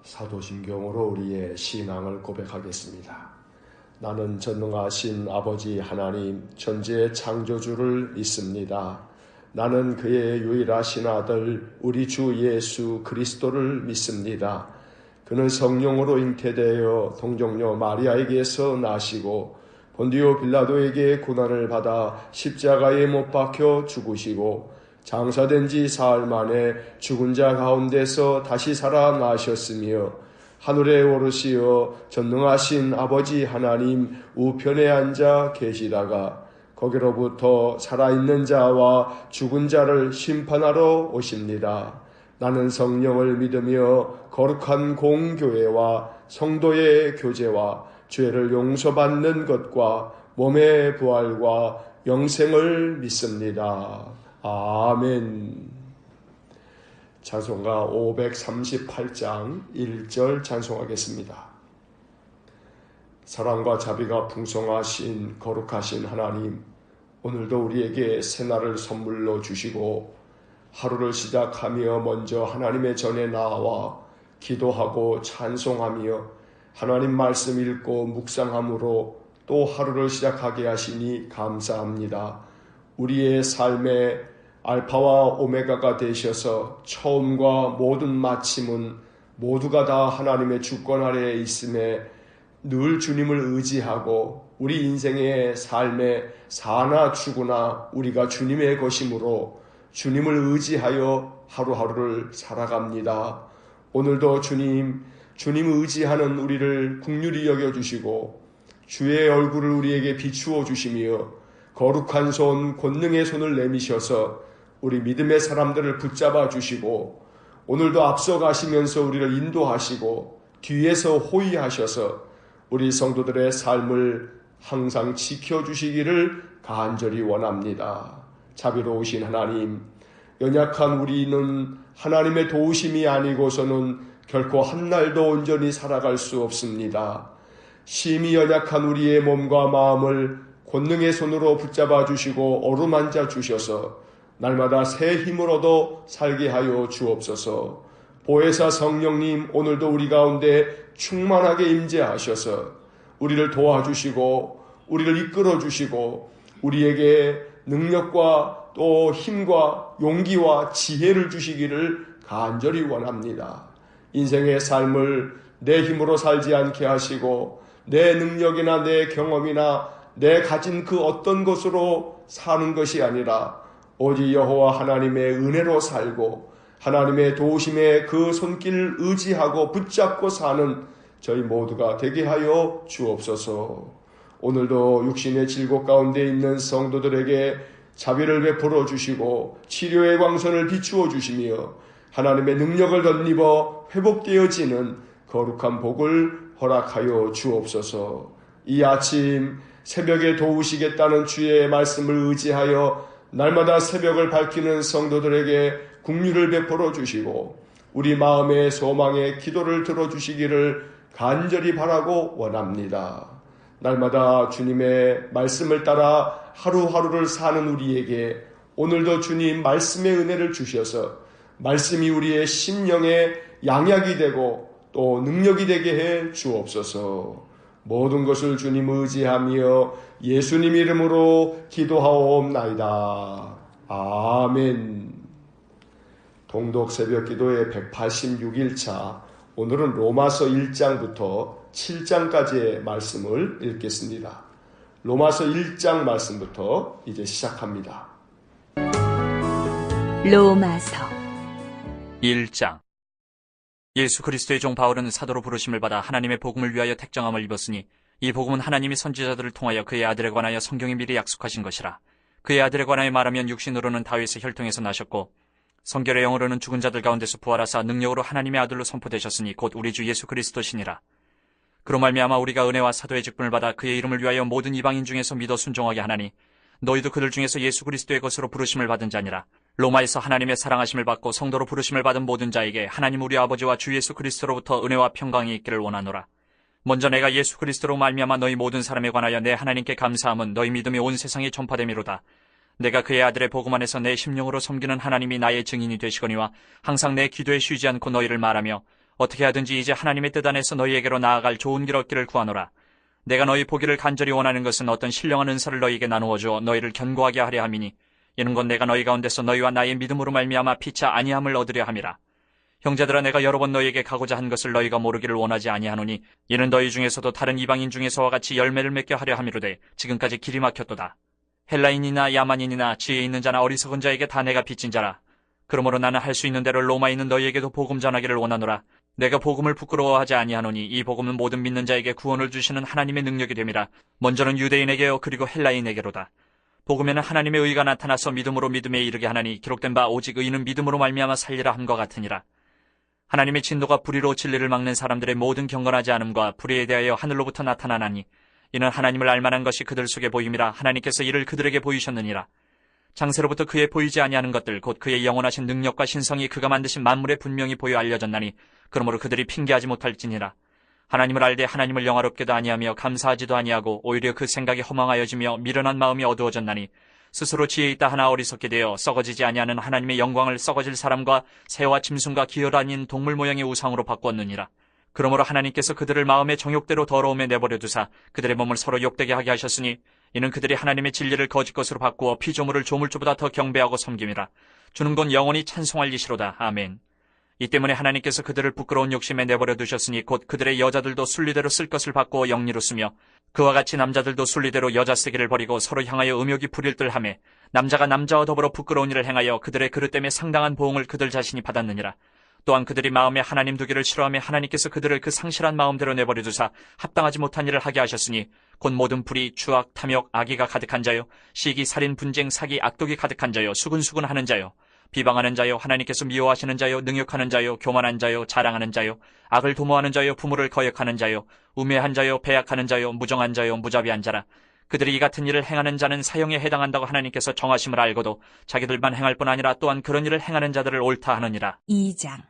사도신경으로 우리의 신앙을 고백하겠습니다. 나는 전능하신 아버지 하나님 천지의 창조주를 믿습니다. 나는 그의 유일하신 아들 우리 주 예수 그리스도를 믿습니다. 그는 성령으로 잉태되어 동정녀 마리아에게서 나시고 본디오 빌라도에게 고난을 받아 십자가에 못 박혀 죽으시고 장사된 지 사흘 만에 죽은 자 가운데서 다시 살아나셨으며 하늘에 오르시어 전능하신 아버지 하나님 우편에 앉아 계시다가 거기로부터 살아있는 자와 죽은 자를 심판하러 오십니다. 나는 성령을 믿으며 거룩한 공교회와 성도의 교제와 죄를 용서받는 것과 몸의 부활과 영생을 믿습니다. 아멘. 찬송가 538장 1절 찬송하겠습니다. 사랑과 자비가 풍성하신 거룩하신 하나님, 오늘도 우리에게 새날을 선물로 주시고 하루를 시작하며 먼저 하나님의 전에 나와 기도하고 찬송하며 하나님 말씀 읽고 묵상함으로 또 하루를 시작하게 하시니 감사합니다. 우리의 삶에 알파와 오메가가 되셔서 처음과 모든 마침은 모두가 다 하나님의 주권 아래에 있음에 늘 주님을 의지하고 우리 인생의 삶에 사나 죽으나 우리가 주님의 것이므로 주님을 의지하여 하루하루를 살아갑니다. 오늘도 주님 의지하는 우리를 긍휼히 여겨주시고 주의 얼굴을 우리에게 비추어 주시며 거룩한 손, 권능의 손을 내미셔서 우리 믿음의 사람들을 붙잡아 주시고 오늘도 앞서가시면서 우리를 인도하시고 뒤에서 호위하셔서 우리 성도들의 삶을 항상 지켜주시기를 간절히 원합니다. 자비로우신 하나님, 연약한 우리는 하나님의 도우심이 아니고서는 결코 한날도 온전히 살아갈 수 없습니다. 심히 연약한 우리의 몸과 마음을 권능의 손으로 붙잡아 주시고 어루만져 주셔서 날마다 새 힘을 얻어 살게 하여 주옵소서. 보혜사 성령님, 오늘도 우리 가운데 충만하게 임재하셔서 우리를 도와주시고 우리를 이끌어 주시고 우리에게 능력과 또 힘과 용기와 지혜를 주시기를 간절히 원합니다. 인생의 삶을 내 힘으로 살지 않게 하시고 내 능력이나 내 경험이나 내 가진 그 어떤 것으로 사는 것이 아니라 오직 여호와 하나님의 은혜로 살고 하나님의 도우심에 그 손길을 의지하고 붙잡고 사는 저희 모두가 되게 하여 주옵소서. 오늘도 육신의 질곡 가운데 있는 성도들에게 자비를 베풀어 주시고 치료의 광선을 비추어 주시며 하나님의 능력을 덧입어 회복되어지는 거룩한 복을 허락하여 주옵소서. 이 아침 새벽에 도우시겠다는 주의 말씀을 의지하여 날마다 새벽을 밝히는 성도들에게 긍휼을 베풀어 주시고 우리 마음의 소망의 기도를 들어주시기를 간절히 바라고 원합니다. 날마다 주님의 말씀을 따라 하루하루를 사는 우리에게 오늘도 주님 말씀의 은혜를 주셔서 말씀이 우리의 심령의 양약이 되고 또 능력이 되게 해 주옵소서. 모든 것을 주님 의지하며 예수님 이름으로 기도하옵나이다. 아멘. 동독 새벽 기도의 186일차, 오늘은 로마서 1장부터 7장까지의 말씀을 읽겠습니다. 로마서 1장 말씀부터 이제 시작합니다. 로마서 1장. 예수 그리스도의 종 바울은 사도로 부르심을 받아 하나님의 복음을 위하여 택정함을 입었으니 이 복음은 하나님이 선지자들을 통하여 그의 아들에 관하여 성경이 미리 약속하신 것이라. 그의 아들에 관하여 말하면 육신으로는 다윗의 혈통에서 나셨고 성결의 영으로는 죽은 자들 가운데서 부활하사 능력으로 하나님의 아들로 선포되셨으니 곧 우리 주 예수 그리스도시니라. 그로 말미암아 우리가 은혜와 사도의 직분을 받아 그의 이름을 위하여 모든 이방인 중에서 믿어 순종하게 하나니 너희도 그들 중에서 예수 그리스도의 것으로 부르심을 받은 자니라. 로마에서 하나님의 사랑하심을 받고 성도로 부르심을 받은 모든 자에게 하나님 우리 아버지와 주 예수 그리스도로부터 은혜와 평강이 있기를 원하노라. 먼저 내가 예수 그리스도로 말미암아 너희 모든 사람에 관하여 내 하나님께 감사함은 너희 믿음이 온 세상에 전파됨이로다. 내가 그의 아들의 복음 안에서 내 심령으로 섬기는 하나님이 나의 증인이 되시거니와 항상 내 기도에 쉬지 않고 너희를 말하며 어떻게 하든지 이제 하나님의 뜻 안에서 너희에게로 나아갈 좋은 길 얻기를 구하노라. 내가 너희 보기를 간절히 원하는 것은 어떤 신령한 은사를 너희에게 나누어 주어 너희를 견고하게 하려 함이니 이는 곧 내가 너희 가운데서 너희와 나의 믿음으로 말미암아 피차 아니함을 얻으려 함이라. 형제들아, 내가 여러 번 너희에게 가고자 한 것을 너희가 모르기를 원하지 아니하노니 이는 너희 중에서도 다른 이방인 중에서와 같이 열매를 맺게 하려 함이로되 지금까지 길이 막혔도다. 헬라인이나 야만인이나 지혜 있는 자나 어리석은 자에게 다 내가 빚진 자라. 그러므로 나는 할 수 있는 대로 로마에 있는 너희에게도 복음 전하기를 원하노라. 내가 복음을 부끄러워하지 아니하노니 이 복음은 모든 믿는 자에게 구원을 주시는 하나님의 능력이 됨이라. 먼저는 유대인에게요 그리고 헬라인에게로다. 복음에는 하나님의 의가 나타나서 믿음으로 믿음에 이르게 하나니 기록된 바 오직 의인은 믿음으로 말미암아 살리라 함과 같으니라. 하나님의 진노가 불의로 진리를 막는 사람들의 모든 경건하지 않음과 불의에 대하여 하늘로부터 나타나나니 이는 하나님을 알만한 것이 그들 속에 보임이라. 하나님께서 이를 그들에게 보이셨느니라. 장세로부터 그의 보이지 아니하는 것들 곧 그의 영원하신 능력과 신성이 그가 만드신 만물에 분명히 보여 알려졌나니 그러므로 그들이 핑계하지 못할지니라. 하나님을 알되 하나님을 영화롭게도 아니하며 감사하지도 아니하고 오히려 그 생각이 허망하여지며 미련한 마음이 어두워졌나니 스스로 지혜 있다 하나 어리석게 되어 썩어지지 아니하는 하나님의 영광을 썩어질 사람과 새와 짐승과 기혈 아닌 동물 모양의 우상으로 바꾸었느니라. 그러므로 하나님께서 그들을 마음의 정욕대로 더러움에 내버려 두사 그들의 몸을 서로 욕되게 하게 하셨으니 이는 그들이 하나님의 진리를 거짓 것으로 바꾸어 피조물을 조물주보다 더 경배하고 섬김이라. 주는 건 영원히 찬송할 이시로다. 아멘. 이 때문에 하나님께서 그들을 부끄러운 욕심에 내버려 두셨으니 곧 그들의 여자들도 순리대로 쓸 것을 바꾸어 영리로 쓰며 그와 같이 남자들도 순리대로 여자 쓰기를 버리고 서로 향하여 음욕이 불일들하며 남자가 남자와 더불어 부끄러운 일을 행하여 그들의 그릇 때문에 상당한 보응을 그들 자신이 받았느니라. 또한 그들이 마음에 하나님 두기를 싫어하며 하나님께서 그들을 그 상실한 마음대로 내버려 두사 합당하지 못한 일을 하게 하셨으니 곧 모든 불의, 추악, 탐욕, 악의가 가득한 자요 시기, 살인, 분쟁, 사기, 악독이 가득한 자요 수근수근하는 자요 비방하는 자요 하나님께서 미워하시는 자요 능욕하는 자요 교만한 자요 자랑하는 자요 악을 도모하는 자요 부모를 거역하는 자요 우매한 자요 배약하는 자요 무정한 자요 무자비한 자라. 그들이 이 같은 일을 행하는 자는 사형에 해당한다고 하나님께서 정하심을 알고도 자기들만 행할 뿐 아니라 또한 그런 일을 행하는 자들을 옳다 하느니라. 2장.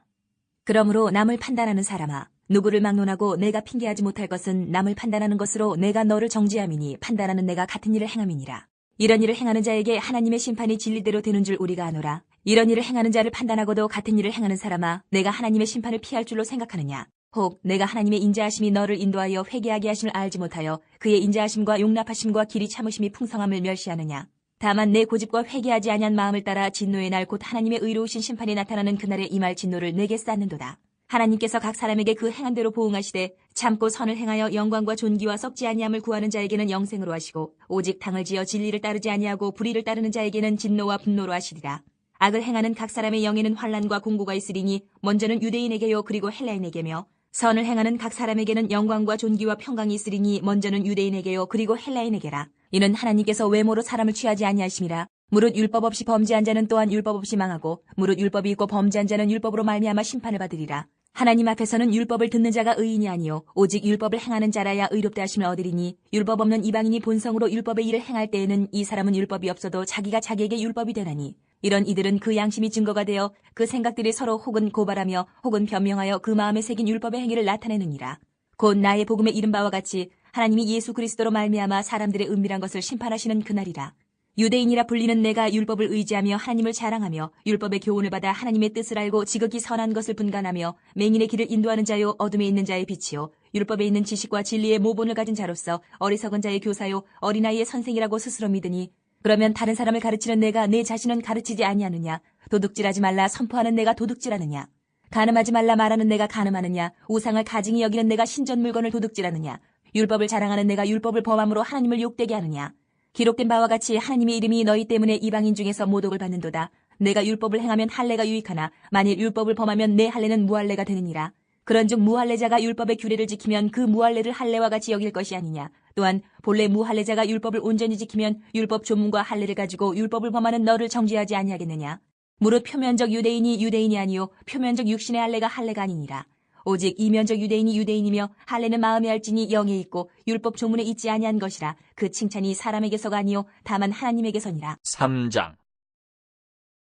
그러므로 남을 판단하는 사람아, 누구를 막론하고 내가 핑계하지 못할 것은 남을 판단하는 것으로 내가 너를 정죄함이니 판단하는 내가 같은 일을 행함이니라. 이런 일을 행하는 자에게 하나님의 심판이 진리대로 되는 줄 우리가 아노라. 이런 일을 행하는 자를 판단하고도 같은 일을 행하는 사람아, 내가 하나님의 심판을 피할 줄로 생각하느냐? 혹 내가 하나님의 인자하심이 너를 인도하여 회개하게 하심을 알지 못하여 그의 인자하심과 용납하심과 길이 참으심이 풍성함을 멸시하느냐? 다만 내 고집과 회개하지 아니한 마음을 따라 진노의 날 곧 하나님의 의로우신 심판이 나타나는 그날에 임할 진노를 내게 쌓는도다. 하나님께서 각 사람에게 그 행한 대로 보응하시되 참고 선을 행하여 영광과 존귀와 썩지 아니함을 구하는 자에게는 영생으로 하시고 오직 당을 지어 진리를 따르지 아니하고 불의를 따르는 자에게는 진노와 분노로 하시리라. 악을 행하는 각 사람의 영에는 환난과 공고가 있으리니 먼저는 유대인에게요 그리고 헬라인에게며 선을 행하는 각 사람에게는 영광과 존귀와 평강이 있으리니 먼저는 유대인에게요 그리고 헬라인에게라. 이는 하나님께서 외모로 사람을 취하지 아니하심이라. 무릇 율법 없이 범죄한 자는 또한 율법 없이 망하고 무릇 율법이 있고 범죄한 자는 율법으로 말미암아 심판을 받으리라. 하나님 앞에서는 율법을 듣는 자가 의인이 아니요 오직 율법을 행하는 자라야 의롭다 하심을 얻으리니 율법 없는 이방인이 본성으로 율법의 일을 행할 때에는 이 사람은 율법이 없어도 자기가 자기에게 율법이 되나니 이런 이들은 그 양심이 증거가 되어 그 생각들이 서로 혹은 고발하며 혹은 변명하여 그 마음에 새긴 율법의 행위를 나타내느니라. 곧 나의 복음에 이른 바와 같이 하나님이 예수 그리스도로 말미암아 사람들의 은밀한 것을 심판하시는 그날이라. 유대인이라 불리는 내가 율법을 의지하며 하나님을 자랑하며 율법의 교훈을 받아 하나님의 뜻을 알고 지극히 선한 것을 분간하며 맹인의 길을 인도하는 자요 어둠에 있는 자의 빛이요 율법에 있는 지식과 진리의 모본을 가진 자로서 어리석은 자의 교사요 어린아이의 선생이라고 스스로 믿으니 그러면 다른 사람을 가르치는 내가 내 자신은 가르치지 아니하느냐? 도둑질하지 말라 선포하는 내가 도둑질하느냐? 간음하지 말라 말하는 내가 간음하느냐? 우상을 가증히 여기는 내가 신전 물건을 도둑질하느냐? 율법을 자랑하는 내가 율법을 범함으로 하나님을 욕되게 하느냐? 기록된 바와 같이 하나님의 이름이 너희 때문에 이방인 중에서 모독을 받는도다. 내가 율법을 행하면 할례가 유익하나 만일 율법을 범하면 내 할례는 무할례가 되느니라. 그런즉 무할례자가 율법의 규례를 지키면 그 무할례를 할례와 같이 여길 것이 아니냐. 또한 본래 무할례자가 율법을 온전히 지키면 율법 조문과 할례를 가지고 율법을 범하는 너를 정죄하지 아니하겠느냐. 무릇 표면적 유대인이 유대인이 아니요 표면적 육신의 할례가 할례가 아니니라. 오직 이면적 유대인이 유대인이며 할례는 마음에 할지니 영에 있고 율법 조문에 있지 아니한 것이라. 그 칭찬이 사람에게서가 아니요 다만 하나님에게서니라. 3장.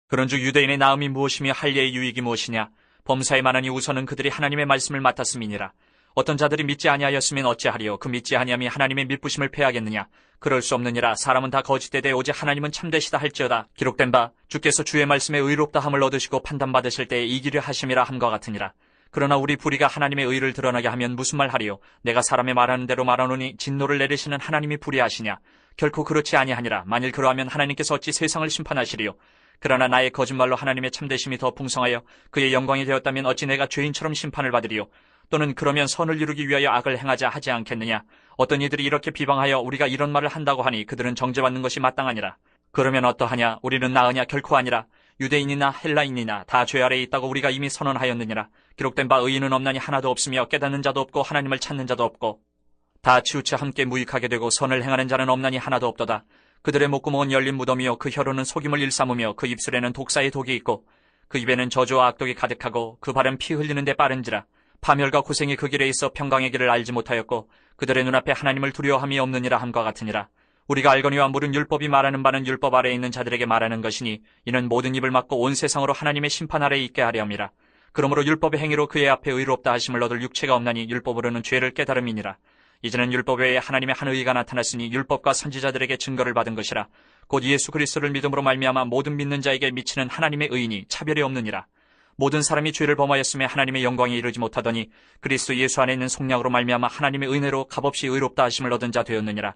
그런즉 유대인의 나음이 무엇이며 할례의 유익이 무엇이냐? 범사에 많으니 우선은 그들이 하나님의 말씀을 맡았음이니라. 어떤 자들이 믿지 아니하였으면 어찌하리요? 그 믿지 아니함이 하나님의 믿부심을 패하겠느냐? 그럴 수 없느니라. 사람은 다 거짓되되 오직 하나님은 참되시다 할지어다. 기록된 바 주께서 주의 말씀에 의롭다 함을 얻으시고 판단받으실 때에 이기려 하심이라 함과 같으니라. 그러나 우리 불의가 하나님의 의를 드러나게 하면 무슨 말 하리요? 내가 사람의 말하는 대로 말하노니 진노를 내리시는 하나님이 불의하시냐? 결코 그렇지 아니하니라. 만일 그러하면 하나님께서 어찌 세상을 심판하시리요? 그러나 나의 거짓말로 하나님의 참되심이 더 풍성하여 그의 영광이 되었다면 어찌 내가 죄인처럼 심판을 받으리요? 또는 그러면 선을 이루기 위하여 악을 행하자 하지 않겠느냐? 어떤 이들이 이렇게 비방하여 우리가 이런 말을 한다고 하니 그들은 정죄받는 것이 마땅하니라. 그러면 어떠하냐? 우리는 나으냐? 결코 아니라. 유대인이나 헬라인이나 다 죄 아래에 있다고 우리가 이미 선언하였느니라. 기록된 바 의인은 없나니 하나도 없으며 깨닫는 자도 없고 하나님을 찾는 자도 없고 다 치우쳐 함께 무익하게 되고 선을 행하는 자는 없나니 하나도 없도다. 그들의 목구멍은 열린 무덤이요 그 혀로는 속임을 일삼으며 그 입술에는 독사의 독이 있고 그 입에는 저주와 악독이 가득하고 그 발은 피 흘리는 데 빠른지라. 파멸과 고생이 그 길에 있어 평강의 길을 알지 못하였고 그들의 눈앞에 하나님을 두려워함이 없느니라 함과 같으니라. 우리가 알거니와 물은 율법이 말하는 바는 율법 아래에 있는 자들에게 말하는 것이니 이는 모든 입을 막고 온 세상으로 하나님의 심판 아래에 있게 하려 함이라. 그러므로 율법의 행위로 그의 앞에 의롭다 하심을 얻을 육체가 없나니 율법으로는 죄를 깨달음이니라. 이제는 율법 외에 하나님의 한 의가 나타났으니 율법과 선지자들에게 증거를 받은 것이라. 곧 예수 그리스도를 믿음으로 말미암아 모든 믿는 자에게 미치는 하나님의 의인이 차별이 없느니라. 모든 사람이 죄를 범하였음에 하나님의 영광에 이르지 못하더니 그리스도 예수 안에 있는 속량으로 말미암아 하나님의 은혜로 값없이 의롭다 하심을 얻은 자 되었느니라.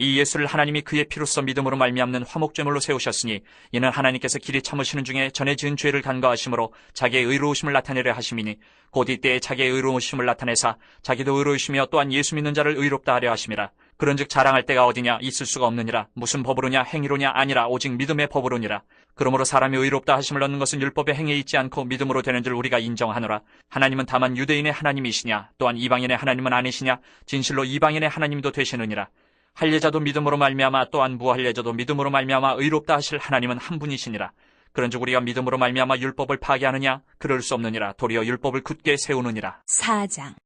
이 예수를 하나님이 그의 피로써 믿음으로 말미암는 화목제물로 세우셨으니 이는 하나님께서 길이 참으시는 중에 전에 지은 죄를 간과하심으로 자기의 의로우심을 나타내려 하심이니 곧 이때에 자기의 의로우심을 나타내사 자기도 의로우시며 또한 예수 믿는 자를 의롭다 하려 하심이라. 그런즉 자랑할 때가 어디냐? 있을 수가 없느니라. 무슨 법으로냐? 행위로냐? 아니라 오직 믿음의 법으로니라. 그러므로 사람이 의롭다 하심을 얻는 것은 율법의 행위에 있지 않고 믿음으로 되는 줄 우리가 인정하노라. 하나님은 다만 유대인의 하나님이시냐? 또한 이방인의 하나님은 아니시냐? 진실로 이방인의 하나님도 되시느니라. 할례자도 믿음으로 말미암아 또한 무할례자도 믿음으로 말미암아 의롭다 하실 하나님은 한 분이시니라. 그런즉 우리가 믿음으로 말미암아 율법을 파괴하느냐? 그럴 수 없느니라. 도리어 율법을 굳게 세우느니라. 4장.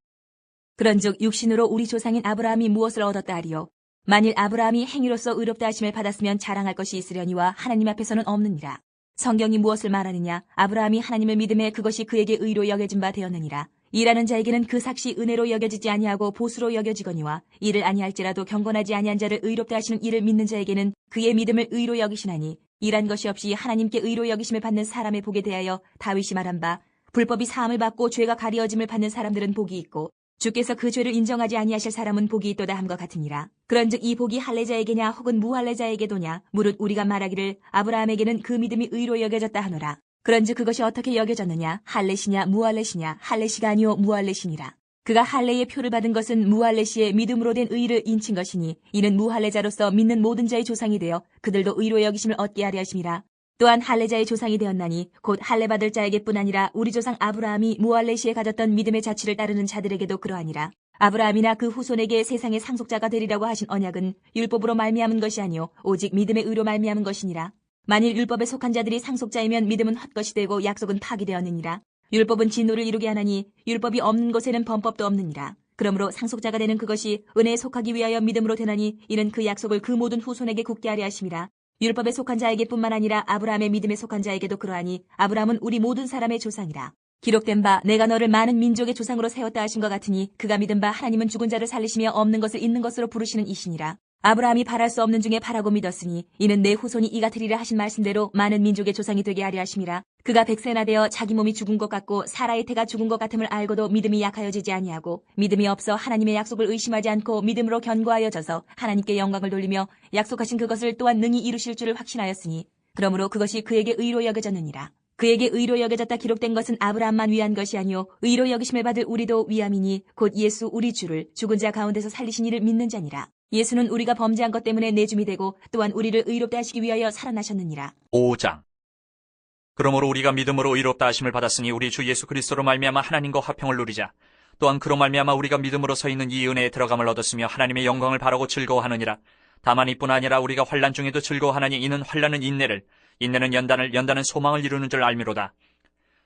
그런즉 육신으로 우리 조상인 아브라함이 무엇을 얻었다 하리요? 만일 아브라함이 행위로서 의롭다 하심을 받았으면 자랑할 것이 있으려니와 하나님 앞에서는 없느니라. 성경이 무엇을 말하느냐? 아브라함이 하나님을 믿음에 그것이 그에게 의로 여겨진 바 되었느니라. 일하는 자에게는 그 삭시 은혜로 여겨지지 아니하고 보수로 여겨지거니와 이를 아니할지라도 경건하지 아니한 자를 의롭다 하시는 이를 믿는 자에게는 그의 믿음을 의로 여기시나니 일한 것이 없이 하나님께 의로 여기심을 받는 사람의 복에 대하여 다윗이 말한 바 불법이 사함을 받고 죄가 가리어짐을 받는 사람들은 복이 있고 주께서 그 죄를 인정하지 아니하실 사람은 복이 있도다 함과 같으니라. 그런즉 이 복이 할례자에게냐 혹은 무할례자에게도냐? 무릇 우리가 말하기를 아브라함에게는 그 믿음이 의로 여겨졌다 하노라. 그런즉 그것이 어떻게 여겨졌느냐? 할례시냐 무할례시냐? 할례시가 아니요 무할례시니라. 그가 할례의 표를 받은 것은 무할례시의 믿음으로 된 의를 인친 것이니 이는 무할례자로서 믿는 모든 자의 조상이 되어 그들도 의로 여기심을 얻게 하려 하심이라. 또한 할례자의 조상이 되었나니 곧 할례 받을 자에게뿐 아니라 우리 조상 아브라함이 무할례시에 가졌던 믿음의 자취를 따르는 자들에게도 그러하니라. 아브라함이나 그 후손에게 세상의 상속자가 되리라고 하신 언약은 율법으로 말미암은 것이 아니요 오직 믿음의 의로 말미암은 것이니라. 만일 율법에 속한 자들이 상속자이면 믿음은 헛것이 되고 약속은 파기되었느니라. 율법은 진노를 이루게 하나니 율법이 없는 곳에는 범법도 없느니라. 그러므로 상속자가 되는 그것이 은혜에 속하기 위하여 믿음으로 되나니 이는 그 약속을 그 모든 후손에게 굳게 하려 하심이라. 율법에 속한 자에게뿐만 아니라 아브라함의 믿음에 속한 자에게도 그러하니 아브라함은 우리 모든 사람의 조상이라. 기록된 바 내가 너를 많은 민족의 조상으로 세웠다 하신 것 같으니 그가 믿은 바 하나님은 죽은 자를 살리시며 없는 것을 있는 것으로 부르시는 이시니라. 아브라함이 바랄 수 없는 중에 바라고 믿었으니 이는 내 후손이 이 같으리라 하신 말씀대로 많은 민족의 조상이 되게 하려 하심이라. 그가 백세나 되어 자기 몸이 죽은 것 같고 사라의 태가 죽은 것 같음을 알고도 믿음이 약하여지지 아니하고 믿음이 없어 하나님의 약속을 의심하지 않고 믿음으로 견고하여져서 하나님께 영광을 돌리며 약속하신 그것을 또한 능히 이루실 줄을 확신하였으니 그러므로 그것이 그에게 의로 여겨졌느니라. 그에게 의로 여겨졌다 기록된 것은 아브라함만 위한 것이 아니요 의로 여기심을 받을 우리도 위함이니 곧 예수 우리 주를 죽은 자 가운데서 살리신 이를 믿는 자니라. 예수는 우리가 범죄한 것 때문에 내줌이 되고 또한 우리를 의롭다 하시기 위하여 살아나셨느니라. 5장. 그러므로 우리가 믿음으로 의롭다 하심을 받았으니 우리 주 예수 그리스도로 말미암아 하나님과 화평을 누리자. 또한 그로 말미암아 우리가 믿음으로 서 있는 이 은혜에 들어감을 얻었으며 하나님의 영광을 바라고 즐거워하느니라. 다만 이뿐 아니라 우리가 환난 중에도 즐거워하나니 이는 환난은 인내를, 인내는 연단을, 연단은 소망을 이루는 줄 알미로다.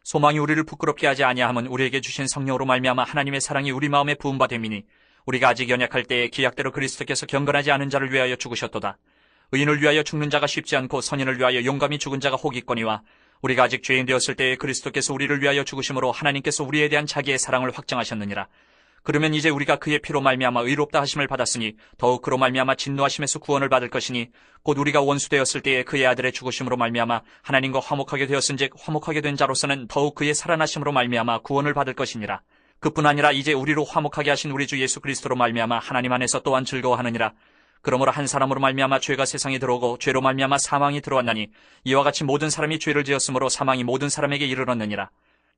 소망이 우리를 부끄럽게 하지 아니하면 우리에게 주신 성령으로 말미암아 하나님의 사랑이 우리 마음에 부은 바 됨이니 우리가 아직 연약할 때에 기약대로 그리스도께서 경건하지 않은 자를 위하여 죽으셨도다. 의인을 위하여 죽는 자가 쉽지 않고 선인을 위하여 용감히 죽은 자가 혹 있거니와 우리가 아직 죄인 되었을 때에 그리스도께서 우리를 위하여 죽으심으로 하나님께서 우리에 대한 자기의 사랑을 확정하셨느니라. 그러면 이제 우리가 그의 피로 말미암아 의롭다 하심을 받았으니 더욱 그로 말미암아 진노하심에서 구원을 받을 것이니 곧 우리가 원수되었을 때에 그의 아들의 죽으심으로 말미암아 하나님과 화목하게 되었은즉 화목하게 된 자로서는 더욱 그의 살아나심으로 말미암아 구원을 받을 것이니라. 그뿐 아니라 이제 우리로 화목하게 하신 우리 주 예수 그리스도로 말미암아 하나님 안에서 또한 즐거워하느니라. 그러므로 한 사람으로 말미암아 죄가 세상에 들어오고 죄로 말미암아 사망이 들어왔나니 이와 같이 모든 사람이 죄를 지었으므로 사망이 모든 사람에게 이르렀느니라.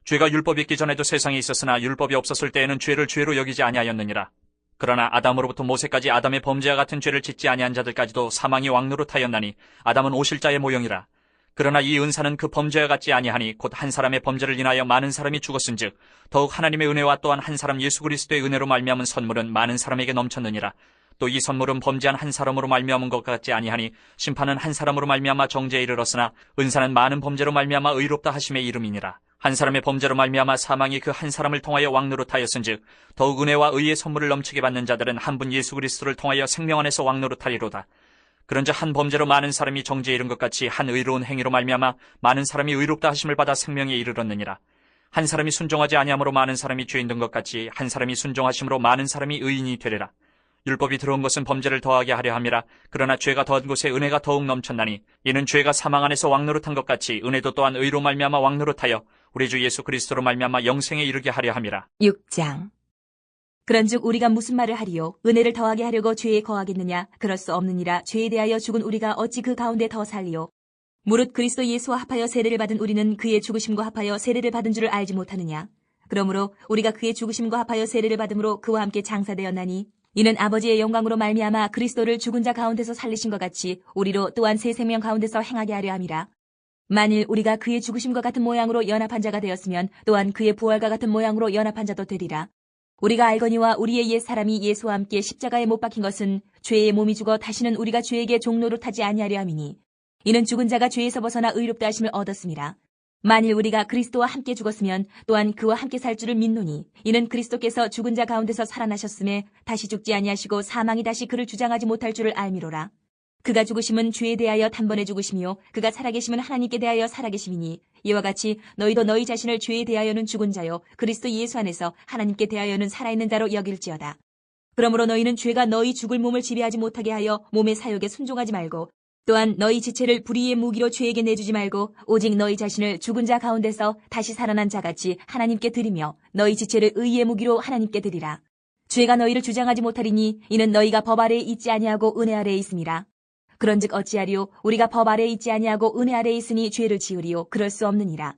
죄가 율법이 있기 전에도 세상에 있었으나 율법이 없었을 때에는 죄를 죄로 여기지 아니하였느니라. 그러나 아담으로부터 모세까지 아담의 범죄와 같은 죄를 짓지 아니한 자들까지도 사망이 왕노릇하였나니 아담은 오실자의 모형이라. 그러나 이 은사는 그 범죄와 같지 아니하니 곧 한 사람의 범죄를 인하여 많은 사람이 죽었은즉 더욱 하나님의 은혜와 또한 한 사람 예수 그리스도의 은혜로 말미암은 선물은 많은 사람에게 넘쳤느니라. 또 이 선물은 범죄한 한 사람으로 말미암은 것 같지 아니하니 심판은 한 사람으로 말미암아 정죄에 이르렀으나 은사는 많은 범죄로 말미암아 의롭다 하심의 이름이니라. 한 사람의 범죄로 말미암아 사망이 그 한 사람을 통하여 왕노릇하였은즉 더욱 은혜와 의의 선물을 넘치게 받는 자들은 한 분 예수 그리스도를 통하여 생명 안에서 왕노릇하리로다. 그런즉 한 범죄로 많은 사람이 정죄에 이른 것 같이 한 의로운 행위로 말미암아 많은 사람이 의롭다 하심을 받아 생명에 이르렀느니라. 한 사람이 순종하지 아니함으로 많은 사람이 죄인 된 것 같이 한 사람이 순종하심으로 많은 사람이 의인이 되리라. 율법이 들어온 것은 범죄를 더하게 하려 함이라. 그러나 죄가 더한 곳에 은혜가 더욱 넘쳤나니 이는 죄가 사망 안에서 왕노릇한 것 같이 은혜도 또한 의로 말미암아 왕노릇하여 우리 주 예수 그리스도로 말미암아 영생에 이르게 하려 함이라. 6장. 그런즉 우리가 무슨 말을 하리요? 은혜를 더하게 하려고 죄에 거하겠느냐? 그럴 수 없느니라. 죄에 대하여 죽은 우리가 어찌 그 가운데 더 살리요? 무릇 그리스도 예수와 합하여 세례를 받은 우리는 그의 죽으심과 합하여 세례를 받은 줄을 알지 못하느냐? 그러므로 우리가 그의 죽으심과 합하여 세례를 받음으로 그와 함께 장사되었나니 이는 아버지의 영광으로 말미암아 그리스도를 죽은 자 가운데서 살리신 것 같이 우리로 또한 새 생명 가운데서 행하게 하려 함이라. 만일 우리가 그의 죽으심과 같은 모양으로 연합한 자가 되었으면 또한 그의 부활과 같은 모양으로 연합한 자도 되리라. 우리가 알거니와 우리의 옛 사람이 예수와 함께 십자가에 못 박힌 것은 죄의 몸이 죽어 다시는 우리가 죄에게 종노릇하지 아니하려 함이니 이는 죽은 자가 죄에서 벗어나 의롭다 하심을 얻었음이라. 만일 우리가 그리스도와 함께 죽었으면 또한 그와 함께 살 줄을 믿노니 이는 그리스도께서 죽은 자 가운데서 살아나셨음에 다시 죽지 아니하시고 사망이 다시 그를 주장하지 못할 줄을 알미로라. 그가 죽으심은 죄에 대하여 단번에 죽으심이요 그가 살아계심은 하나님께 대하여 살아계심이니 이와 같이 너희도 너희 자신을 죄에 대하여는 죽은 자요 그리스도 예수 안에서 하나님께 대하여는 살아있는 자로 여길지어다. 그러므로 너희는 죄가 너희 죽을 몸을 지배하지 못하게 하여 몸의 사욕에 순종하지 말고 또한 너희 지체를 불의의 무기로 죄에게 내주지 말고 오직 너희 자신을 죽은 자 가운데서 다시 살아난 자같이 하나님께 드리며 너희 지체를 의의 무기로 하나님께 드리라. 죄가 너희를 주장하지 못하리니 이는 너희가 법 아래에 있지 아니하고 은혜 아래에 있음이라. 그런즉 어찌하리요? 우리가 법 아래에 있지 아니하고 은혜 아래에 있으니 죄를 지으리요? 그럴 수 없느니라.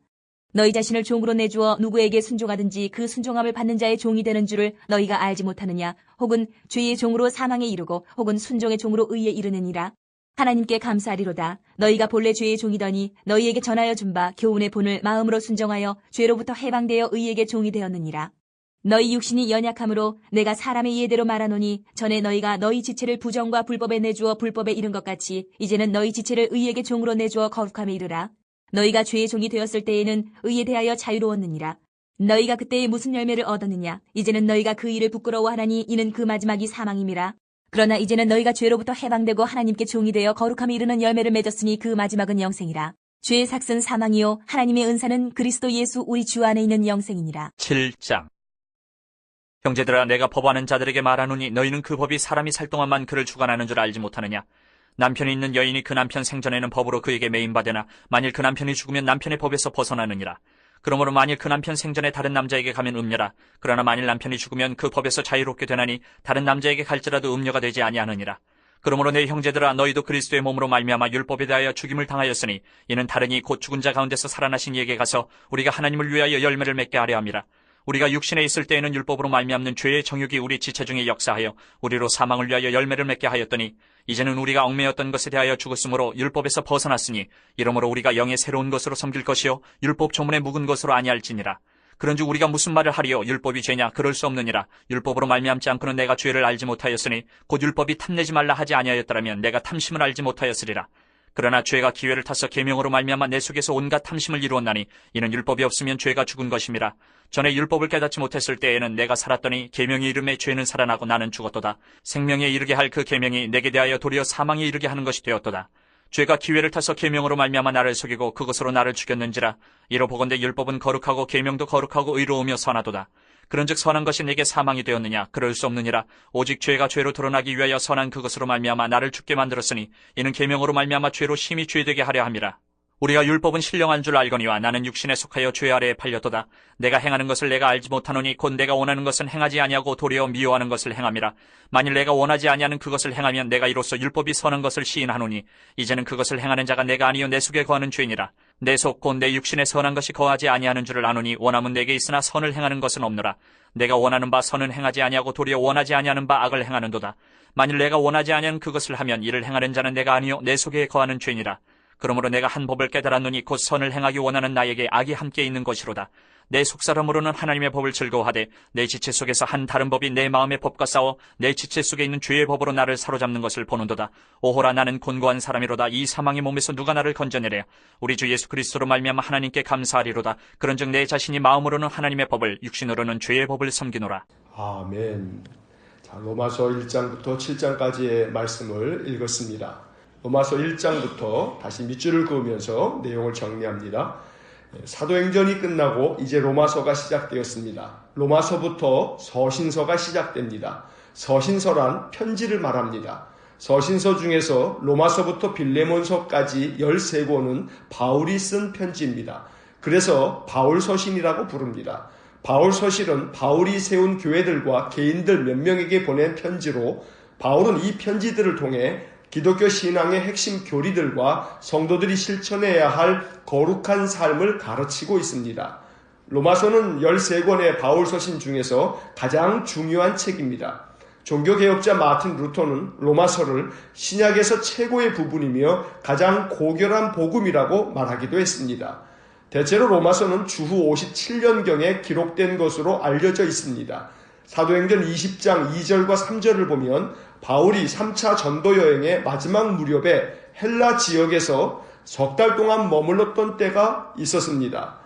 너희 자신을 종으로 내주어 누구에게 순종하든지 그 순종함을 받는 자의 종이 되는 줄을 너희가 알지 못하느냐? 혹은 죄의 종으로 사망에 이르고 혹은 순종의 종으로 의에 이르느니라. 하나님께 감사하리로다. 너희가 본래 죄의 종이더니 너희에게 전하여 준 바 교훈의 본을 마음으로 순종하여 죄로부터 해방되어 의에게 종이 되었느니라. 너희 육신이 연약함으로 내가 사람의 이해대로 말하노니 전에 너희가 너희 지체를 부정과 불법에 내주어 불법에 이른 것 같이 이제는 너희 지체를 의에게 종으로 내주어 거룩함에 이르라. 너희가 죄의 종이 되었을 때에는 의에 대하여 자유로웠느니라. 너희가 그때에 무슨 열매를 얻었느냐? 이제는 너희가 그 일을 부끄러워하나니 이는 그 마지막이 사망임이라. 그러나 이제는 너희가 죄로부터 해방되고 하나님께 종이 되어 거룩함에 이르는 열매를 맺었으니 그 마지막은 영생이라. 죄의 삭은 사망이요 하나님의 은사는 그리스도 예수 우리 주 안에 있는 영생이니라. 7장. 형제들아 내가 법하는 자들에게 말하노니 너희는 그 법이 사람이 살 동안만 그를 주관하는 줄 알지 못하느냐. 남편이 있는 여인이 그 남편 생전에는 법으로 그에게 매인받으나 만일 그 남편이 죽으면 남편의 법에서 벗어나느니라. 그러므로 만일 그 남편 생전에 다른 남자에게 가면 음녀라. 그러나 만일 남편이 죽으면 그 법에서 자유롭게 되나니 다른 남자에게 갈지라도 음녀가 되지 아니하느니라. 그러므로 내 형제들아 너희도 그리스도의 몸으로 말미암아 율법에 대하여 죽임을 당하였으니 이는 다른이 곧 죽은 자 가운데서 살아나신 이에게 가서 우리가 하나님을 위하여 열매를 맺게 하려 함이라. 우리가 육신에 있을 때에는 율법으로 말미암는 죄의 정욕이 우리 지체 중에 역사하여 우리로 사망을 위하여 열매를 맺게 하였더니 이제는 우리가 얽매였던 것에 대하여 죽었으므로 율법에서 벗어났으니 이러므로 우리가 영의 새로운 것으로 섬길 것이요 율법 조문에 묵은 것으로 아니할지니라. 그런즉 우리가 무슨 말을 하리요? 율법이 죄냐? 그럴 수 없느니라. 율법으로 말미암지 않고는 내가 죄를 알지 못하였으니 곧 율법이 탐내지 말라 하지 아니하였더라면 내가 탐심을 알지 못하였으리라. 그러나 죄가 기회를 타서 계명으로 말미암아 내 속에서 온갖 탐심을 이루었나니 이는 율법이 없으면 죄가 죽은 것임이라. 전에 율법을 깨닫지 못했을 때에는 내가 살았더니 계명의 이름에 죄는 살아나고 나는 죽었도다. 생명에 이르게 할 그 계명이 내게 대하여 도리어 사망에 이르게 하는 것이 되었도다. 죄가 기회를 타서 계명으로 말미암아 나를 속이고 그것으로 나를 죽였는지라. 이로 보건대 율법은 거룩하고 계명도 거룩하고 의로우며 선하도다. 그런즉 선한 것이 내게 사망이 되었느냐? 그럴 수 없느니라. 오직 죄가 죄로 드러나기 위하여 선한 그것으로 말미암아 나를 죽게 만들었으니 이는 계명으로 말미암아 죄로 심히 죄되게 하려 함이라. 우리가 율법은 신령한 줄 알거니와 나는 육신에 속하여 죄 아래에 팔렸도다. 내가 행하는 것을 내가 알지 못하노니 곧 내가 원하는 것은 행하지 아니하고 도리어 미워하는 것을 행함이라. 만일 내가 원하지 아니하는 그것을 행하면 내가 이로써 율법이 선한 것을 시인하노니 이제는 그것을 행하는 자가 내가 아니요 내 속에 거하는 죄니라. 내 속 곧 내 육신에 선한 것이 거하지 아니하는 줄을 아노니 원함은 내게 있으나 선을 행하는 것은 없노라. 내가 원하는 바 선은 행하지 아니하고 도리어 원하지 아니하는 바 악을 행하는도다. 만일 내가 원하지 아니하는 그것을 하면 이를 행하는 자는 내가 아니요 내 속에 거하는 죄니라. 그러므로 내가 한 법을 깨달았노니 곧 선을 행하기 원하는 나에게 악이 함께 있는 것이로다. 내 속사람으로는 하나님의 법을 즐거워하되 내 지체 속에서 한 다른 법이 내 마음의 법과 싸워 내 지체 속에 있는 죄의 법으로 나를 사로잡는 것을 보는도다. 오호라 나는 곤고한 사람이로다. 이 사망의 몸에서 누가 나를 건져내랴. 우리 주 예수 그리스도로 말미암아 하나님께 감사하리로다. 그런즉 내 자신이 마음으로는 하나님의 법을 육신으로는 죄의 법을 섬기노라. 아멘. 자, 로마서 1장부터 7장까지의 말씀을 읽었습니다. 로마서 1장부터 다시 밑줄을 그으면서 내용을 정리합니다. 사도행전이 끝나고 이제 로마서가 시작되었습니다. 로마서부터 서신서가 시작됩니다. 서신서란 편지를 말합니다. 서신서 중에서 로마서부터 빌레몬서까지 13권은 바울이 쓴 편지입니다. 그래서 바울서신이라고 부릅니다. 바울서신은 바울이 세운 교회들과 개인들 몇 명에게 보낸 편지로 바울은 이 편지들을 통해 기독교 신앙의 핵심 교리들과 성도들이 실천해야 할 거룩한 삶을 가르치고 있습니다. 로마서는 13권의 바울서신 중에서 가장 중요한 책입니다. 종교개혁자 마틴 루터는 로마서를 신약에서 최고의 부분이며 가장 고결한 복음이라고 말하기도 했습니다. 대체로 로마서는 주후 57년경에 기록된 것으로 알려져 있습니다. 사도행전 20장 2절과 3절을 보면 바울이 3차 전도 여행의 마지막 무렵에 헬라 지역에서 석 달 동안 머물렀던 때가 있었습니다.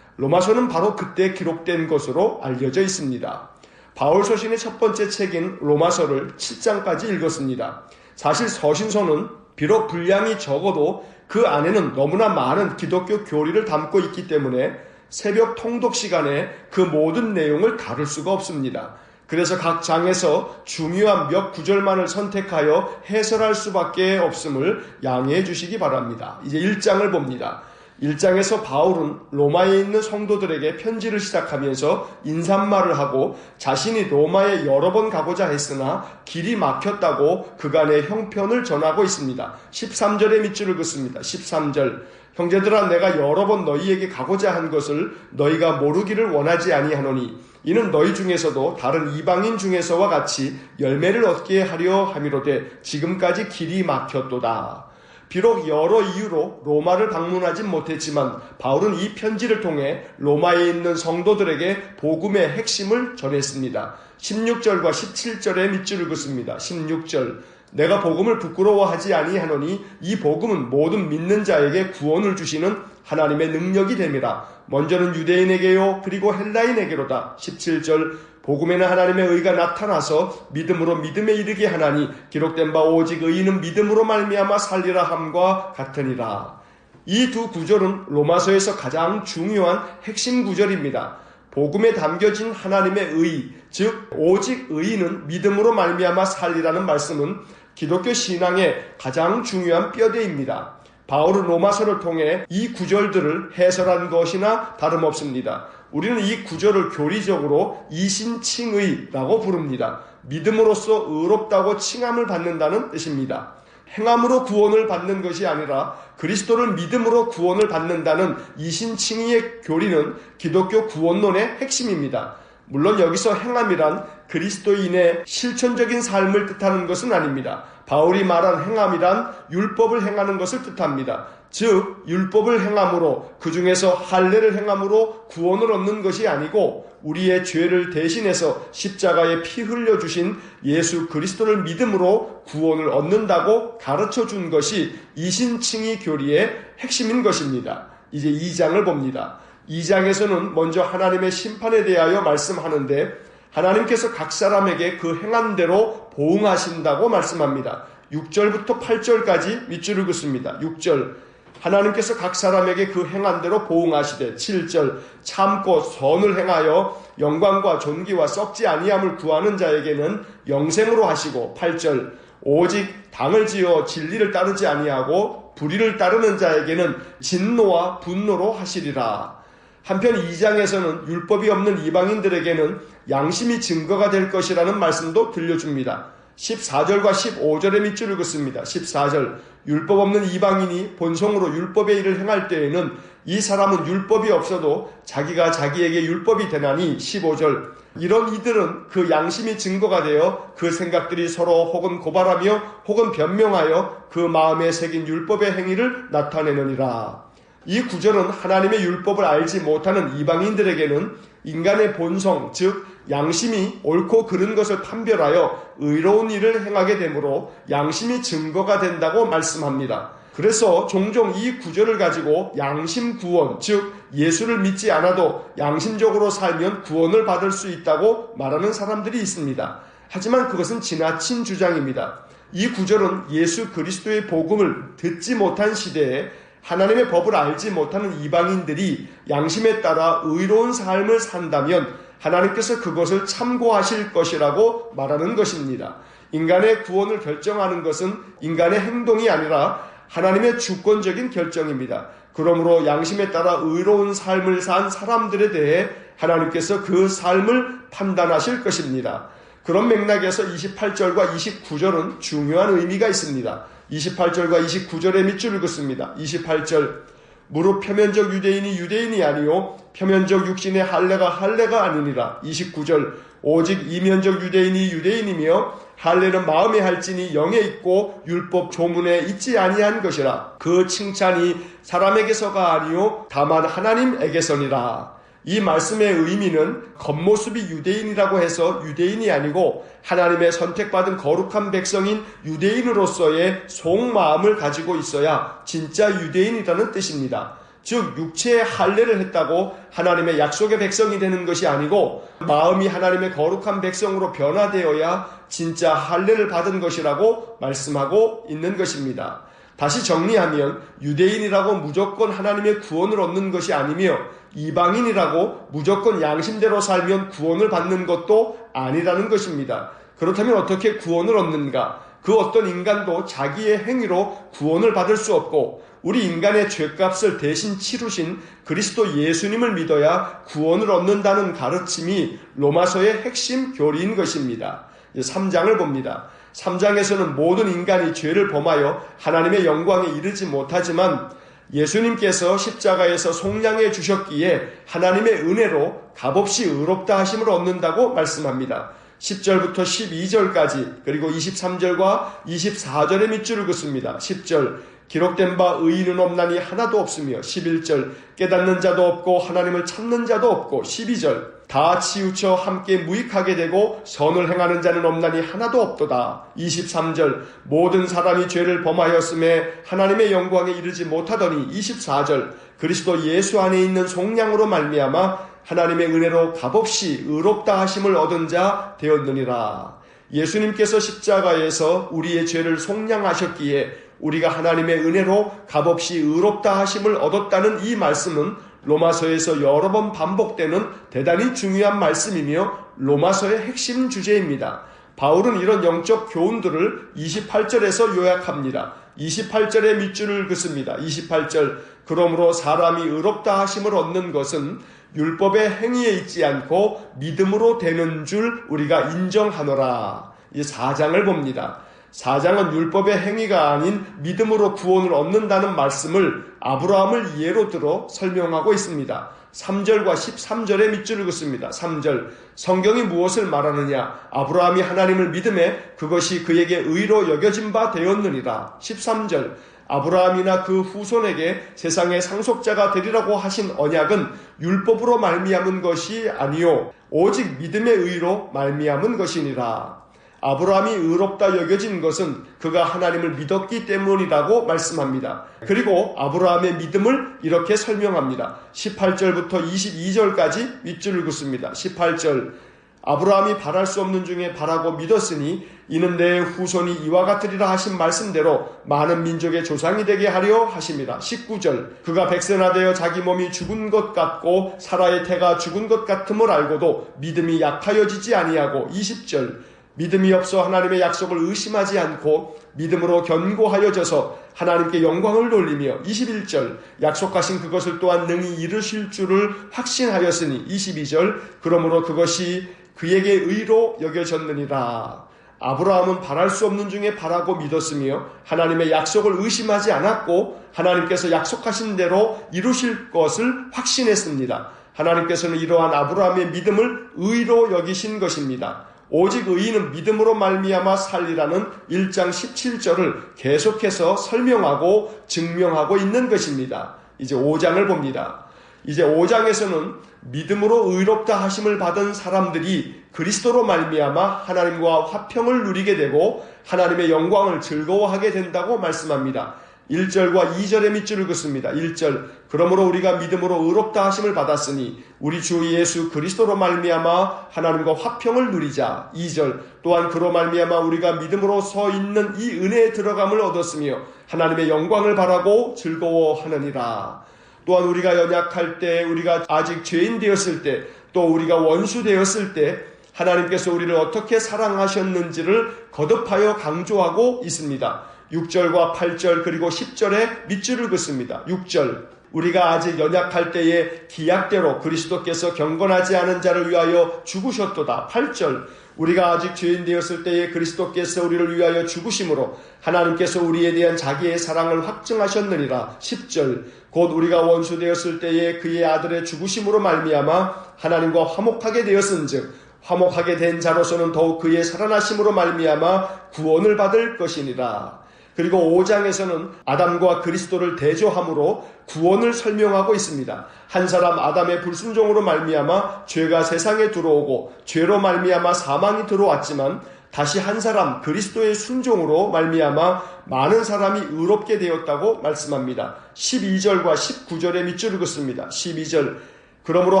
로마서는 바로 그때 기록된 것으로 알려져 있습니다. 바울 서신의 첫 번째 책인 로마서를 7장까지 읽었습니다. 사실 서신서는 비록 분량이 적어도 그 안에는 너무나 많은 기독교 교리를 담고 있기 때문에 새벽 통독 시간에 그 모든 내용을 다룰 수가 없습니다. 그래서 각 장에서 중요한 몇 구절만을 선택하여 해설할 수밖에 없음을 양해해 주시기 바랍니다. 이제 1장을 봅니다. 1장에서 바울은 로마에 있는 성도들에게 편지를 시작하면서 인사말을 하고 자신이 로마에 여러 번 가고자 했으나 길이 막혔다고 그간의 형편을 전하고 있습니다. 13절의 밑줄을 긋습니다. 13절 형제들아 내가 여러 번 너희에게 가고자 한 것을 너희가 모르기를 원하지 아니하노니 이는 너희 중에서도 다른 이방인 중에서와 같이 열매를 얻게 하려 함이로되 지금까지 길이 막혔도다. 비록 여러 이유로 로마를 방문하진 못했지만 바울은 이 편지를 통해 로마에 있는 성도들에게 복음의 핵심을 전했습니다. 16절과 17절의 밑줄을 긋습니다. 16절 내가 복음을 부끄러워하지 아니하노니 이 복음은 모든 믿는 자에게 구원을 주시는 하나님의 능력이 됨이라. 먼저는 유대인에게요 그리고 헬라인에게로다. 17절 복음에는 하나님의 의가 나타나서 믿음으로 믿음에 이르게 하나니 기록된 바 오직 의인은 믿음으로 말미암아 살리라 함과 같으니라. 이 두 구절은 로마서에서 가장 중요한 핵심 구절입니다. 복음에 담겨진 하나님의 의, 즉 오직 의인은 믿음으로 말미암아 살리라는 말씀은 기독교 신앙의 가장 중요한 뼈대입니다. 바울은 로마서를 통해 이 구절들을 해설한 것이나 다름없습니다. 우리는 이 구절을 교리적으로 이신칭의라고 부릅니다. 믿음으로써 의롭다고 칭함을 받는다는 뜻입니다. 행함으로 구원을 받는 것이 아니라 그리스도를 믿음으로 구원을 받는다는 이신칭의의 교리는 기독교 구원론의 핵심입니다. 물론 여기서 행함이란 그리스도인의 실천적인 삶을 뜻하는 것은 아닙니다. 바울이 말한 행함이란 율법을 행하는 것을 뜻합니다. 즉 율법을 행함으로 그 중에서 할례를 행함으로 구원을 얻는 것이 아니고 우리의 죄를 대신해서 십자가에 피 흘려주신 예수 그리스도를 믿음으로 구원을 얻는다고 가르쳐 준 것이 이신칭의 교리의 핵심인 것입니다. 이제 2장을 봅니다. 2장에서는 먼저 하나님의 심판에 대하여 말씀하는데 하나님께서 각 사람에게 그 행한 대로 보응하신다고 말씀합니다. 6절부터 8절까지 밑줄을 긋습니다. 6절 하나님께서 각 사람에게 그 행한 대로 보응하시되 7절 참고 선을 행하여 영광과 존귀와 썩지 아니함을 구하는 자에게는 영생으로 하시고 8절 오직 당을 지어 진리를 따르지 아니하고 불의를 따르는 자에게는 진노와 분노로 하시리라. 한편 2장에서는 율법이 없는 이방인들에게는 양심이 증거가 될 것이라는 말씀도 들려줍니다. 14절과 15절의 밑줄을 긋습니다. 14절 율법 없는 이방인이 본성으로 율법의 일을 행할 때에는 이 사람은 율법이 없어도 자기가 자기에게 율법이 되나니 15절 이런 이들은 그 양심이 증거가 되어 그 생각들이 서로 혹은 고발하며 혹은 변명하여 그 마음에 새긴 율법의 행위를 나타내느니라. 이 구절은 하나님의 율법을 알지 못하는 이방인들에게는 인간의 본성 즉 양심이 옳고 그른 것을 판별하여 의로운 일을 행하게 되므로 양심이 증거가 된다고 말씀합니다. 그래서 종종 이 구절을 가지고 양심 구원, 즉 예수를 믿지 않아도 양심적으로 살면 구원을 받을 수 있다고 말하는 사람들이 있습니다. 하지만 그것은 지나친 주장입니다. 이 구절은 예수 그리스도의 복음을 듣지 못한 시대에 하나님의 법을 알지 못하는 이방인들이 양심에 따라 의로운 삶을 산다면 하나님께서 그것을 참고하실 것이라고 말하는 것입니다. 인간의 구원을 결정하는 것은 인간의 행동이 아니라 하나님의 주권적인 결정입니다. 그러므로 양심에 따라 의로운 삶을 산 사람들에 대해 하나님께서 그 삶을 판단하실 것입니다. 그런 맥락에서 28절과 29절은 중요한 의미가 있습니다. 28절과 29절의 밑줄을 긋습니다. 28절 무릇 표면적 유대인이 유대인이 아니요 표면적 육신의 할례가 아니니라. 29절 오직 이면적 유대인이 유대인이며 할례는 마음에 할지니 영에 있고 율법 조문에 있지 아니한 것이라. 그 칭찬이 사람에게서가 아니요 다만 하나님에게서니라. 이 말씀의 의미는 겉모습이 유대인이라고 해서 유대인이 아니고 하나님의 선택받은 거룩한 백성인 유대인으로서의 속마음을 가지고 있어야 진짜 유대인이라는 뜻입니다. 즉 육체의 할례를 했다고 하나님의 약속의 백성이 되는 것이 아니고 마음이 하나님의 거룩한 백성으로 변화되어야 진짜 할례를 받은 것이라고 말씀하고 있는 것입니다. 다시 정리하면 유대인이라고 무조건 하나님의 구원을 얻는 것이 아니며 이방인이라고 무조건 양심대로 살면 구원을 받는 것도 아니라는 것입니다. 그렇다면 어떻게 구원을 얻는가? 그 어떤 인간도 자기의 행위로 구원을 받을 수 없고 우리 인간의 죄값을 대신 치르신 그리스도 예수님을 믿어야 구원을 얻는다는 가르침이 로마서의 핵심 교리인 것입니다. 3장을 봅니다. 3장에서는 모든 인간이 죄를 범하여 하나님의 영광에 이르지 못하지만 예수님께서 십자가에서 속량해 주셨기에 하나님의 은혜로 값없이 의롭다 하심을 얻는다고 말씀합니다. 10절부터 12절까지 그리고 23절과 24절의 밑줄을 긋습니다. 10절 기록된 바 의인은 없나니 하나도 없으며 11절 깨닫는 자도 없고 하나님을 찾는 자도 없고 12절 다 치우쳐 함께 무익하게 되고 선을 행하는 자는 없나니 하나도 없도다. 23절 모든 사람이 죄를 범하였음에 하나님의 영광에 이르지 못하더니 24절 그리스도 예수 안에 있는 속량으로 말미암아 하나님의 은혜로 값없이 의롭다 하심을 얻은 자 되었느니라. 예수님께서 십자가에서 우리의 죄를 속량하셨기에 우리가 하나님의 은혜로 값없이 의롭다 하심을 얻었다는 이 말씀은 로마서에서 여러 번 반복되는 대단히 중요한 말씀이며 로마서의 핵심 주제입니다. 바울은 이런 영적 교훈들을 28절에서 요약합니다. 28절의 밑줄을 긋습니다. 28절 그러므로 사람이 의롭다 하심을 얻는 것은 율법의 행위에 있지 않고 믿음으로 되는 줄 우리가 인정하노라. 이 4장을 봅니다. 4장은 율법의 행위가 아닌 믿음으로 구원을 얻는다는 말씀을 아브라함을 예로 들어 설명하고 있습니다. 3절과 13절의 밑줄을 긋습니다. 3절 성경이 무엇을 말하느냐? 아브라함이 하나님을 믿음에 그것이 그에게 의로 여겨진 바 되었느니라. 13절 아브라함이나 그 후손에게 세상의 상속자가 되리라고 하신 언약은 율법으로 말미암은 것이 아니요 오직 믿음의 의로 말미암은 것이니라. 아브라함이 의롭다 여겨진 것은 그가 하나님을 믿었기 때문이라고 말씀합니다. 그리고 아브라함의 믿음을 이렇게 설명합니다. 18절부터 22절까지 밑줄을 긋습니다. 18절 아브라함이 바랄 수 없는 중에 바라고 믿었으니 이는 내 후손이 이와 같으리라 하신 말씀대로 많은 민족의 조상이 되게 하려 하심이라. 19절 그가 백세나 되어 자기 몸이 죽은 것 같고 사라의 태가 죽은 것 같음을 알고도 믿음이 약하여지지 아니하고. 20절 믿음이 없어 하나님의 약속을 의심하지 않고 믿음으로 견고하여져서 하나님께 영광을 돌리며. 21절 약속하신 그것을 또한 능히 이루실 줄을 확신하였으니. 22절 그러므로 그것이 그에게 의로 여겨졌느니라. 아브라함은 바랄 수 없는 중에 바라고 믿었으며 하나님의 약속을 의심하지 않았고 하나님께서 약속하신 대로 이루실 것을 확신했습니다. 하나님께서는 이러한 아브라함의 믿음을 의로 여기신 것입니다. 오직 의인은 믿음으로 말미암아 살리라는 1장 17절을 계속해서 설명하고 증명하고 있는 것입니다. 이제 5장을 봅니다. 이제 5장에서는 믿음으로 의롭다 하심을 받은 사람들이 그리스도로 말미암아 하나님과 화평을 누리게 되고 하나님의 영광을 즐거워하게 된다고 말씀합니다. 1절과 2절의 밑줄을 긋습니다. 1절 그러므로 우리가 믿음으로 의롭다 하심을 받았으니 우리 주 예수 그리스도로 말미암아 하나님과 화평을 누리자. 2절 또한 그로 말미암아 우리가 믿음으로 서 있는 이 은혜에 들어감을 얻었으며 하나님의 영광을 바라고 즐거워하느니라. 또한 우리가 연약할 때, 우리가 아직 죄인 되었을 때, 또 우리가 원수 되었을 때 하나님께서 우리를 어떻게 사랑하셨는지를 거듭하여 강조하고 있습니다. 6절과 8절 그리고 10절에 밑줄을 긋습니다. 6절 우리가 아직 연약할 때에 기약대로 그리스도께서 경건하지 않은 자를 위하여 죽으셨도다. 8절 우리가 아직 죄인 되었을 때에 그리스도께서 우리를 위하여 죽으심으로 하나님께서 우리에 대한 자기의 사랑을 확증하셨느니라. 10절 곧 우리가 원수 되었을 때에 그의 아들의 죽으심으로 말미암아 하나님과 화목하게 되었은즉 화목하게 된 자로서는 더욱 그의 살아나심으로 말미암아 구원을 받을 것이니라. 그리고 5장에서는 아담과 그리스도를 대조함으로 구원을 설명하고 있습니다. 한 사람 아담의 불순종으로 말미암아 죄가 세상에 들어오고 죄로 말미암아 사망이 들어왔지만 다시 한 사람 그리스도의 순종으로 말미암아 많은 사람이 의롭게 되었다고 말씀합니다. 12절과 19절의 밑줄을 긋습니다. 12절 그러므로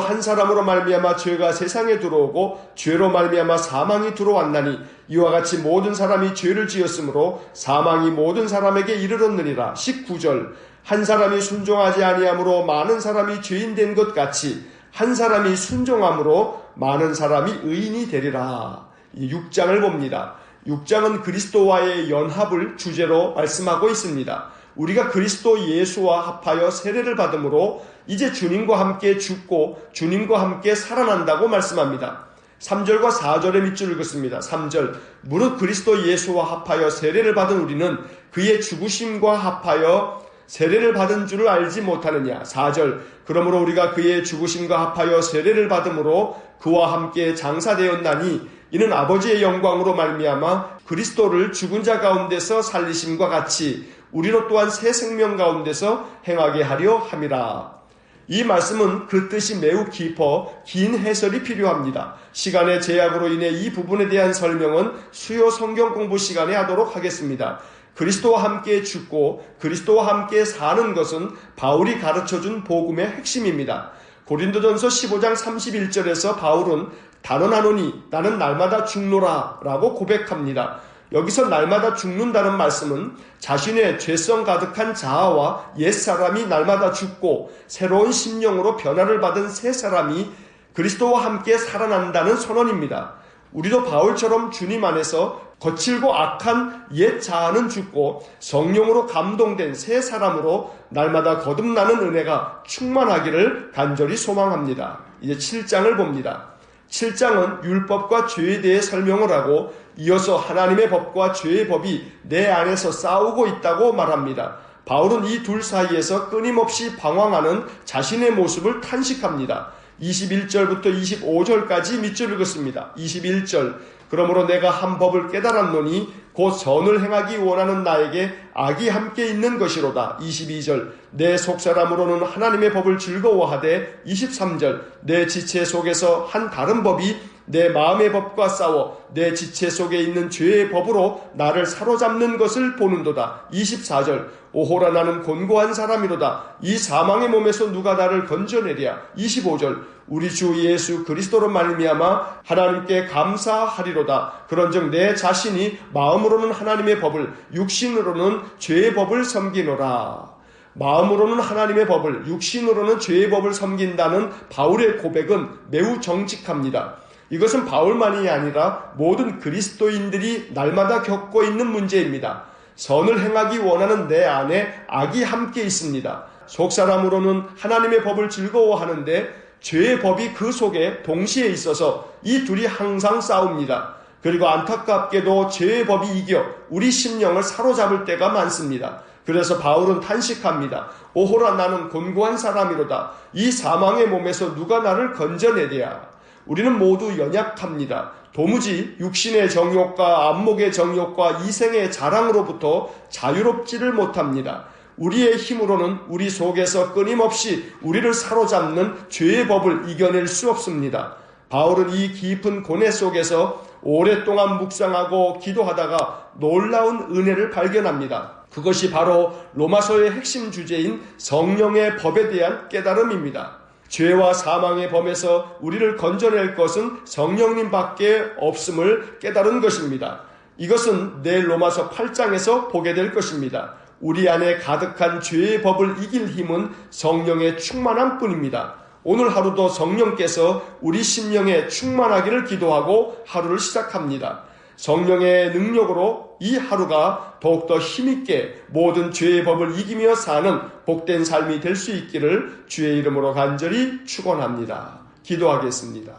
한 사람으로 말미암아 죄가 세상에 들어오고 죄로 말미암아 사망이 들어왔나니 이와 같이 모든 사람이 죄를 지었으므로 사망이 모든 사람에게 이르렀느니라. 19절 한 사람이 순종하지 아니함으로 많은 사람이 죄인 된 것 같이 한 사람이 순종함으로 많은 사람이 의인이 되리라. 이 6장을 봅니다. 6장은 그리스도와의 연합을 주제로 말씀하고 있습니다. 우리가 그리스도 예수와 합하여 세례를 받음으로 이제 주님과 함께 죽고 주님과 함께 살아난다고 말씀합니다. 3절과 4절의 밑줄을 긋습니다. 3절 무릇 그리스도 예수와 합하여 세례를 받은 우리는 그의 죽으심과 합하여 세례를 받은 줄을 알지 못하느냐. 4절 그러므로 우리가 그의 죽으심과 합하여 세례를 받음으로 그와 함께 장사되었나니 이는 아버지의 영광으로 말미암아 그리스도를 죽은 자 가운데서 살리심과 같이 우리로 또한 새 생명 가운데서 행하게 하려 함이라. 이 말씀은 그 뜻이 매우 깊어 긴 해설이 필요합니다. 시간의 제약으로 인해 이 부분에 대한 설명은 수요 성경 공부 시간에 하도록 하겠습니다. 그리스도와 함께 죽고 그리스도와 함께 사는 것은 바울이 가르쳐준 복음의 핵심입니다. 고린도전서 15장 31절에서 바울은 단언하노니 나는 날마다 죽노라 라고 고백합니다. 여기서 날마다 죽는다는 말씀은 자신의 죄성 가득한 자아와 옛사람이 날마다 죽고 새로운 심령으로 변화를 받은 새 사람이 그리스도와 함께 살아난다는 선언입니다. 우리도 바울처럼 주님 안에서 거칠고 악한 옛 자아는 죽고 성령으로 감동된 새 사람으로 날마다 거듭나는 은혜가 충만하기를 간절히 소망합니다. 이제 7장을 봅니다. 7장은 율법과 죄에 대해 설명을 하고 이어서 하나님의 법과 죄의 법이 내 안에서 싸우고 있다고 말합니다. 바울은 이 둘 사이에서 끊임없이 방황하는 자신의 모습을 탄식합니다. 21절부터 25절까지 밑줄을 긋습니다. 21절 그러므로 내가 한 법을 깨달았노니 곧 선을 행하기 원하는 나에게 악이 함께 있는 것이로다. 22절 내 속사람으로는 하나님의 법을 즐거워하되 23절 내 지체 속에서 한 다른 법이 내 마음의 법과 싸워 내 지체 속에 있는 죄의 법으로 나를 사로잡는 것을 보는도다. 24절 오호라 나는 곤고한 사람이로다. 이 사망의 몸에서 누가 나를 건져내랴. 25절 우리 주 예수 그리스도로 말미암아 하나님께 감사하리로다. 그런즉 내 자신이 마음으로는 하나님의 법을 육신으로는 죄의 법을 섬기노라. 마음으로는 하나님의 법을 육신으로는 죄의 법을 섬긴다는 바울의 고백은 매우 정직합니다. 이것은 바울만이 아니라 모든 그리스도인들이 날마다 겪고 있는 문제입니다. 선을 행하기 원하는 내 안에 악이 함께 있습니다. 속사람으로는 하나님의 법을 즐거워하는데 죄의 법이 그 속에 동시에 있어서 이 둘이 항상 싸웁니다. 그리고 안타깝게도 죄의 법이 이겨 우리 심령을 사로잡을 때가 많습니다. 그래서 바울은 탄식합니다. 오호라 나는 곤고한 사람이로다. 이 사망의 몸에서 누가 나를 건져내랴. 우리는 모두 연약합니다. 도무지 육신의 정욕과 안목의 정욕과 이생의 자랑으로부터 자유롭지를 못합니다. 우리의 힘으로는 우리 속에서 끊임없이 우리를 사로잡는 죄의 법을 이겨낼 수 없습니다. 바울은 이 깊은 고뇌 속에서 오랫동안 묵상하고 기도하다가 놀라운 은혜를 발견합니다. 그것이 바로 로마서의 핵심 주제인 성령의 법에 대한 깨달음입니다. 죄와 사망의 범에서 우리를 건져낼 것은 성령님 밖에 없음을 깨달은 것입니다. 이것은 내일 로마서 8장에서 보게 될 것입니다. 우리 안에 가득한 죄의 법을 이길 힘은 성령의 충만함 뿐입니다. 오늘 하루도 성령께서 우리 심령에 충만하기를 기도하고 하루를 시작합니다. 성령의 능력으로 이 하루가 더욱더 힘있게 모든 죄의 법을 이기며 사는 복된 삶이 될 수 있기를 주의 이름으로 간절히 축원합니다. 기도하겠습니다.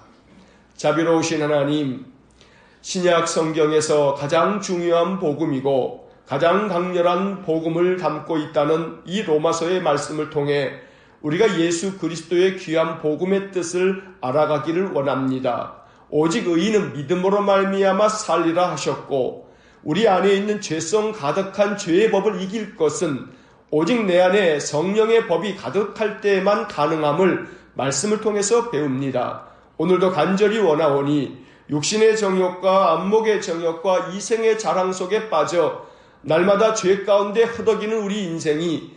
자비로우신 하나님, 신약 성경에서 가장 중요한 복음이고 가장 강렬한 복음을 담고 있다는 이 로마서의 말씀을 통해 우리가 예수 그리스도의 귀한 복음의 뜻을 알아가기를 원합니다. 오직 의인은 믿음으로 말미암아 살리라 하셨고 우리 안에 있는 죄성 가득한 죄의 법을 이길 것은 오직 내 안에 성령의 법이 가득할 때에만 가능함을 말씀을 통해서 배웁니다. 오늘도 간절히 원하오니 육신의 정욕과 안목의 정욕과 이생의 자랑 속에 빠져 날마다 죄 가운데 허덕이는 우리 인생이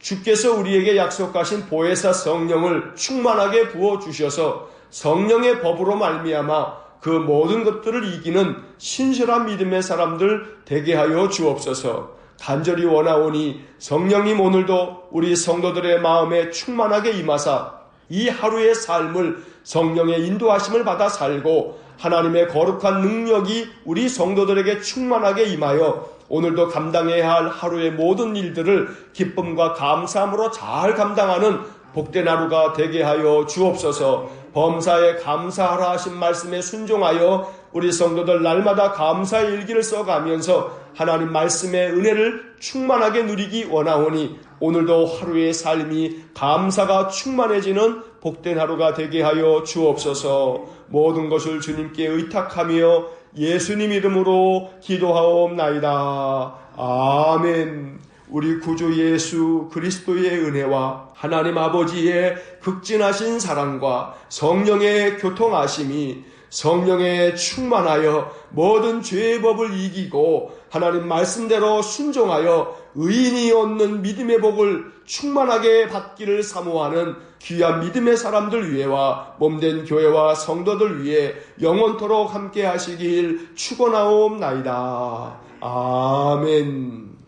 주께서 우리에게 약속하신 보혜사 성령을 충만하게 부어주셔서 성령의 법으로 말미암아 그 모든 것들을 이기는 신실한 믿음의 사람들 되게 하여 주옵소서. 간절히 원하오니 성령님 오늘도 우리 성도들의 마음에 충만하게 임하사 이 하루의 삶을 성령의 인도하심을 받아 살고 하나님의 거룩한 능력이 우리 성도들에게 충만하게 임하여 오늘도 감당해야 할 하루의 모든 일들을 기쁨과 감사함으로 잘 감당하는 복된 하루가 되게 하여 주옵소서. 범사에 감사하라 하신 말씀에 순종하여 우리 성도들 날마다 감사의 일기를 써가면서 하나님 말씀의 은혜를 충만하게 누리기 원하오니 오늘도 하루의 삶이 감사가 충만해지는 복된 하루가 되게 하여 주옵소서. 모든 것을 주님께 의탁하며 예수님 이름으로 기도하옵나이다. 아멘. 우리 구주 예수 그리스도의 은혜와 하나님 아버지의 극진하신 사랑과 성령의 교통하심이 성령에 충만하여 모든 죄의 법을 이기고 하나님 말씀대로 순종하여 의인이 얻는 믿음의 복을 충만하게 받기를 사모하는 귀한 믿음의 사람들 위해와 몸된 교회와 성도들 위해 영원토록 함께 하시길 축원하옵나이다. 아멘.